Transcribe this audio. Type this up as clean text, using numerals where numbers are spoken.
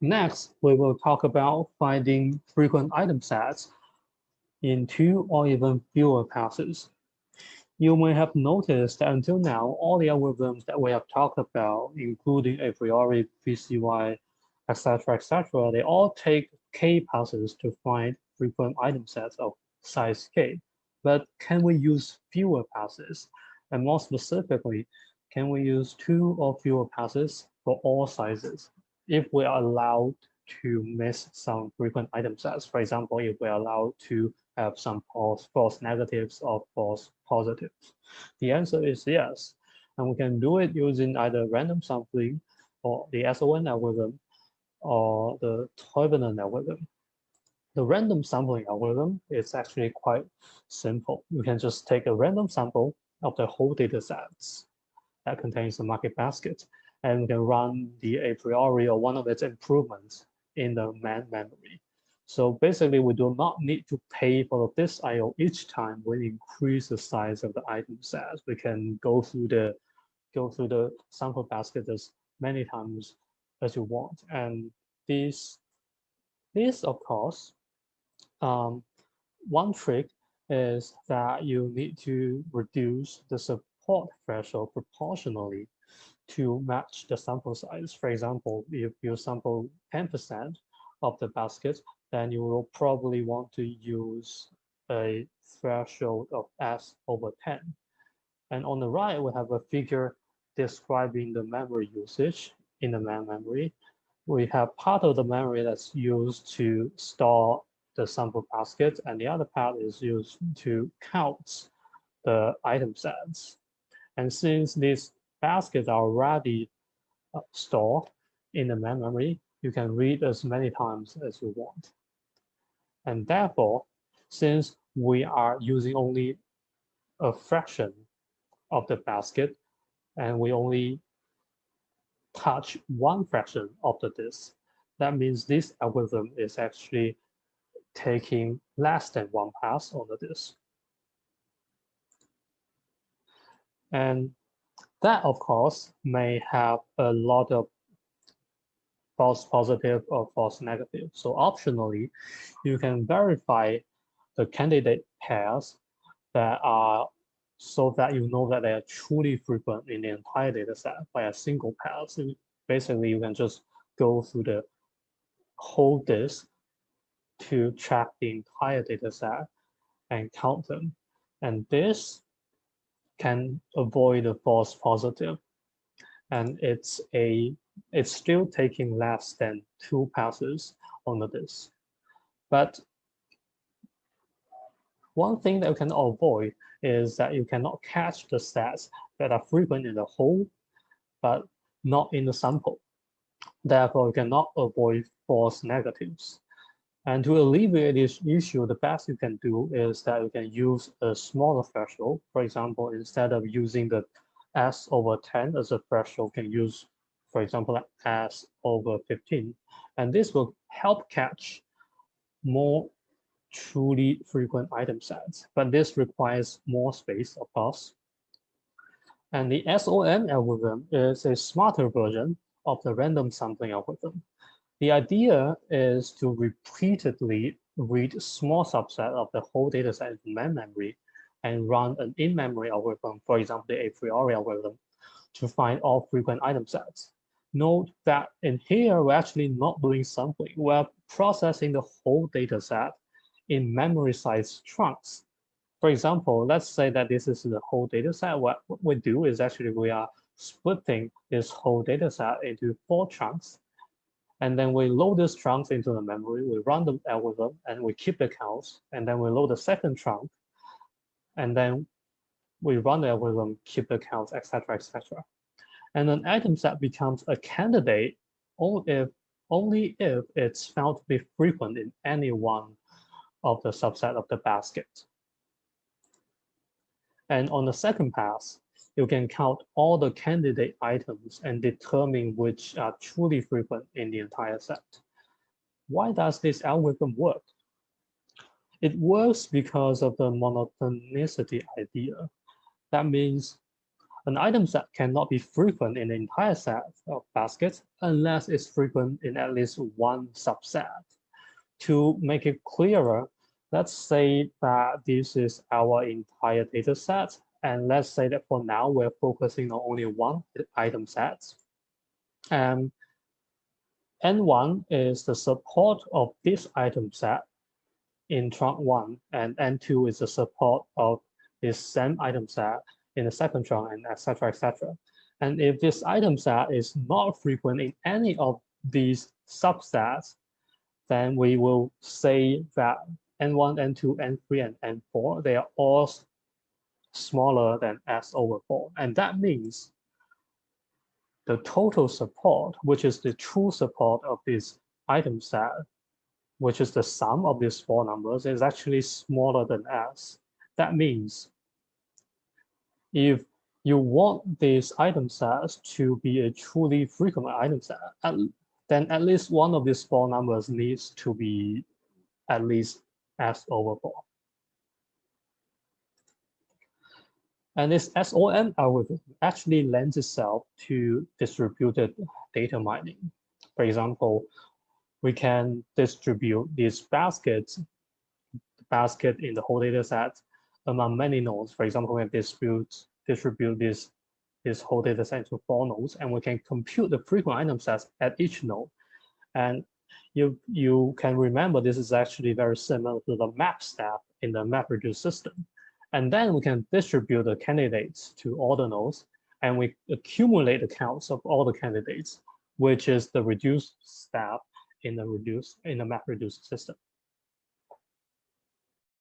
Next, we will talk about finding frequent item sets in 2 or even fewer passes. You may have noticed that until now, all the algorithms that we have talked about, including a priori, PCY, etc., they all take k passes to find frequent item sets of size k. But can we use fewer passes? And more specifically, can we use 2 or fewer passes for all sizes if we are allowed to miss some frequent item sets? For example, if we're allowed to have some false negatives or false positives? The answer is yes. And we can do it using either random sampling or the SON algorithm or the Toivonen algorithm. The random sampling algorithm is actually quite simple. You can just take a random sample of the whole data sets that contains the market basket, and we can run the a priori or one of its improvements in the main memory. So basically, we do not need to pay for the disk I/O each time we increase the size of the item set. We can go through the sample basket as many times as you want. And this of course, one trick is that you need to reduce the support threshold proportionally to match the sample size. For example, if you sample 10% of the basket, then you will probably want to use a threshold of S over 10. And on the right, we have a figure describing the memory usage in the main memory. We have part of the memory that's used to store the sample basket, and the other part is used to count the item sets. And since these baskets are already stored in the main memory, you can read as many times as you want. And therefore, since we are using only a fraction of the basket, and we only touch one fraction of the disk, that means this algorithm is actually taking less than one pass on the disk. And that, of course, may have a lot of false positive or false negative. So optionally, you can verify the candidate pairs that are so that you know that they are truly frequent in the entire data set by a single pair. So basically, you can just go through the whole disk to track the entire data set and count them. And this can avoid the false positive. And it's still taking less than 2 passes on the disk. But one thing that you can avoid is that you cannot catch the sets that are frequent in the whole, but not in the sample. Therefore, you cannot avoid false negatives. And to alleviate this issue, the best you can do is that you can use a smaller threshold. For example, instead of using the S over 10 as a threshold, you can use, for example, S over 15. And this will help catch more truly frequent item sets. But this requires more space, of course. And the SON algorithm is a smarter version of the random sampling algorithm. The idea is to repeatedly read a small subset of the whole dataset into main memory and run an in-memory algorithm, for example, the a priori algorithm, to find all frequent item sets. Note that in here, we're actually not doing sampling. We're processing the whole dataset in memory-sized chunks. For example, let's say that this is the whole dataset. What we do is actually we are splitting this whole dataset into 4 chunks. And then we load these chunks into the memory, we run the algorithm, and we keep the counts. And then we load the second chunk, and then we run the algorithm, keep the counts, etc., etc. And an item set becomes a candidate only if it's found to be frequent in any one of the subset of the basket. And on the second pass, you can count all the candidate items and determine which are truly frequent in the entire set. Why does this algorithm work? It works because of the monotonicity idea. That means An item set cannot be frequent in the entire set of baskets unless it's frequent in at least one subset. To make it clearer, let's say that this is our entire data set. And let's say that for now, we're focusing on only one item set. And N1 is the support of this item set in trunk 1, and N2 is the support of this same item set in the second trunk, and etc., etc. And if this item set is not frequent in any of these subsets, then we will say that N1, N2, N3, and N4, they are all smaller than S over 4. And that means the total support, which is the true support of this item set, which is the sum of these 4 numbers, is actually smaller than S. That means if you want these item sets to be a truly frequent item set, then at least one of these 4 numbers needs to be at least S over 4. And this SOM algorithm actually lends itself to distributed data mining. For example, we can distribute these baskets, the basket in the whole data set, among many nodes. For example, we can distribute this whole data set into 4 nodes, and we can compute the frequent item sets at each node. And you can remember this is actually very similar to the map step in the MapReduce system. And then we can distribute the candidates to all the nodes, and we accumulate the counts of all the candidates, which is the reduce step in the MapReduce system.